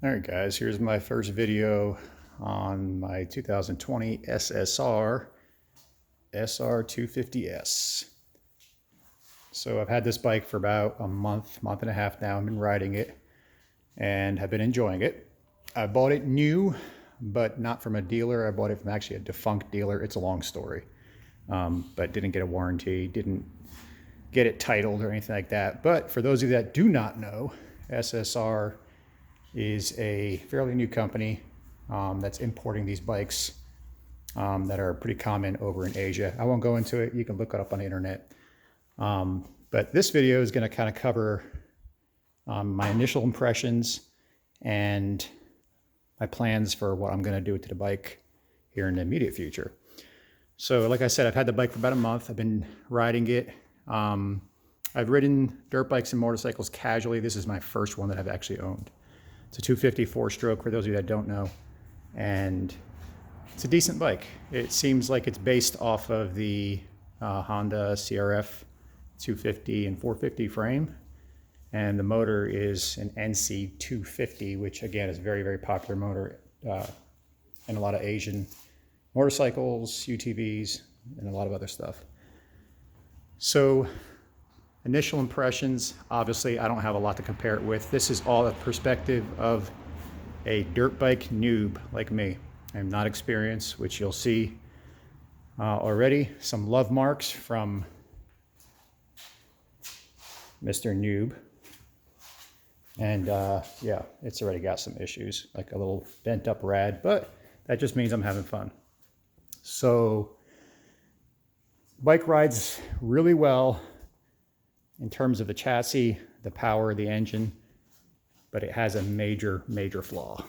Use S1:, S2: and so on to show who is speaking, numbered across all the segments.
S1: All right, guys, here's my first video on my 2020 SSR SR250s. So I've had this bike for about a month and a half now. I've been riding it and have been enjoying it. I bought it new, but not from a dealer. I bought it from actually a defunct dealer. It's a long story, but didn't get a warranty, didn't get it titled or anything like that. But for those of you that do not know, SSR is a fairly new company that's importing these bikes that are pretty common over in Asia. I won't go into it. You can look it up on the internet. But this video is going to kind of cover my initial impressions and my plans for what I'm going to do to the bike here in the immediate future. So like I said, I've had the bike for about a month. I've been riding it. I've ridden dirt bikes and motorcycles casually. This is my first one that I've actually owned. It's a 250 four-stroke, for those of you that don't know, and it's a decent bike. It seems like it's based off of the Honda CRF 250 and 450 frame, and the motor is an NC 250, which again is a very, very popular motor in a lot of Asian motorcycles, UTVs, and a lot of other stuff. So initial impressions, obviously I don't have a lot to compare it with. This is all the perspective of a dirt bike noob like me. I'm not experienced, which you'll see already. Some love marks from Mr. Noob. And yeah, it's already got some issues, like a little bent up rad, but that just means I'm having fun. So bike rides really well in terms of the chassis, the power, the engine, but it has a major, major flaw.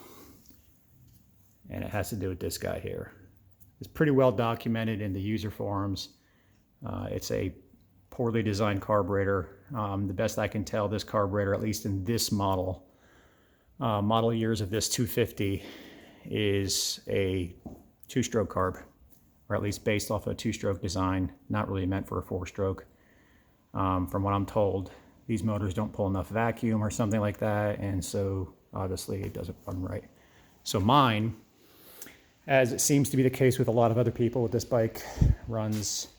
S1: And it has to do with this guy here. It's pretty well documented in the user forums. It's a poorly designed carburetor. The best I can tell, this carburetor, at least in this model years of this 250, is a two-stroke carb, or at least based off a two-stroke design, not really meant for a four-stroke. From what I'm told, these motors don't pull enough vacuum or something like that, and so obviously it doesn't run right. So mine, as it seems to be the case with a lot of other people with this bike, runs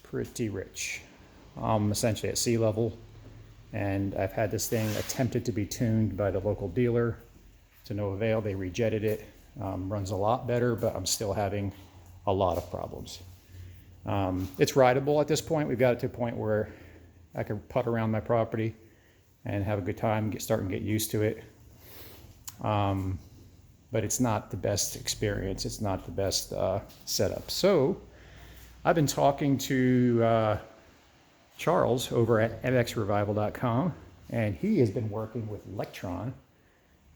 S1: pretty rich, essentially at sea level. And I've had this thing attempted to be tuned by the local dealer to no avail. They rejetted it. Runs a lot better, but I'm still having a lot of problems. It's rideable at this point. We've got it to a point where I can putt around my property and have a good time, start and get used to it. But it's not the best experience. It's not the best setup. So I've been talking to Charles over at mxrevival.com, and he has been working with Electron.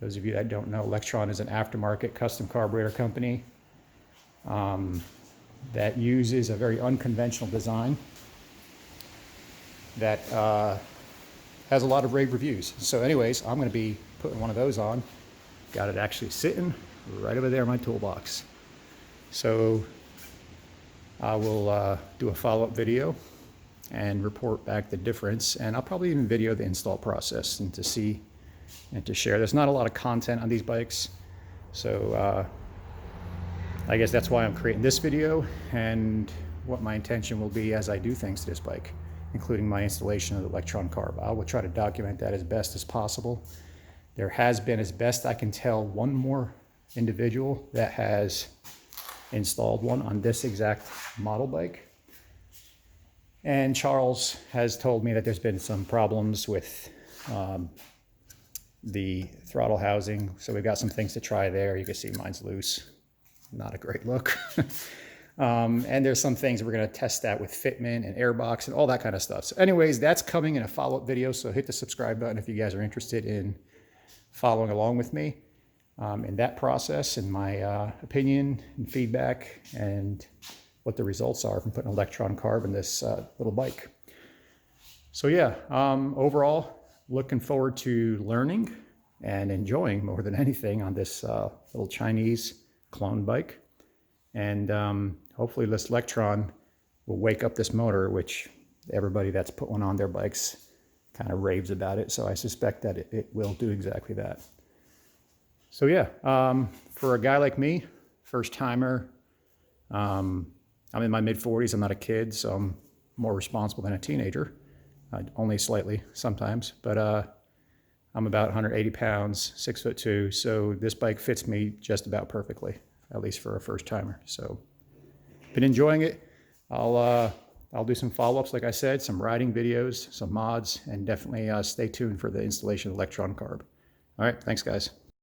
S1: Those of you that don't know, Electron is an aftermarket custom carburetor company that uses a very unconventional design that has a lot of rave reviews. So anyways, I'm going to be putting one of those on. Got it actually sitting right over there in my toolbox. So I will do a follow-up video and report back the difference, and I'll probably even video the install process and to see and to share. There's not a lot of content on these bikes, so I guess that's why I'm creating this video and what my intention will be as I do things to this bike, including my installation of the Electron carb. I will try to document that as best as possible. There has been, as best I can tell, one more individual that has installed one on this exact model bike. And Charles has told me that there's been some problems with the throttle housing. So we've got some things to try there. You can see mine's loose. Not a great look. And there's some things we're going to test out with fitment and airbox and all that kind of stuff. So anyways, that's coming in a follow-up video. So hit the subscribe button if you guys are interested in following along with me in that process and my opinion and feedback and what the results are from putting an Electron carb in this little bike. So yeah, overall, looking forward to learning and enjoying more than anything on this little Chinese clone bike. And hopefully this Electron will wake up this motor, which everybody that's put one on their bikes kind of raves about it. So I suspect that it will do exactly that. So yeah, for a guy like me, first timer, I'm in my mid 40s. I'm not a kid, so I'm more responsible than a teenager, only slightly sometimes. But I'm about 180 pounds, 6'2", so this bike fits me just about perfectly, at least for a first timer. So been enjoying it. I'll do some follow-ups, like I said, some riding videos, some mods, and definitely stay tuned for the installation of Electron Carb. All right, thanks guys.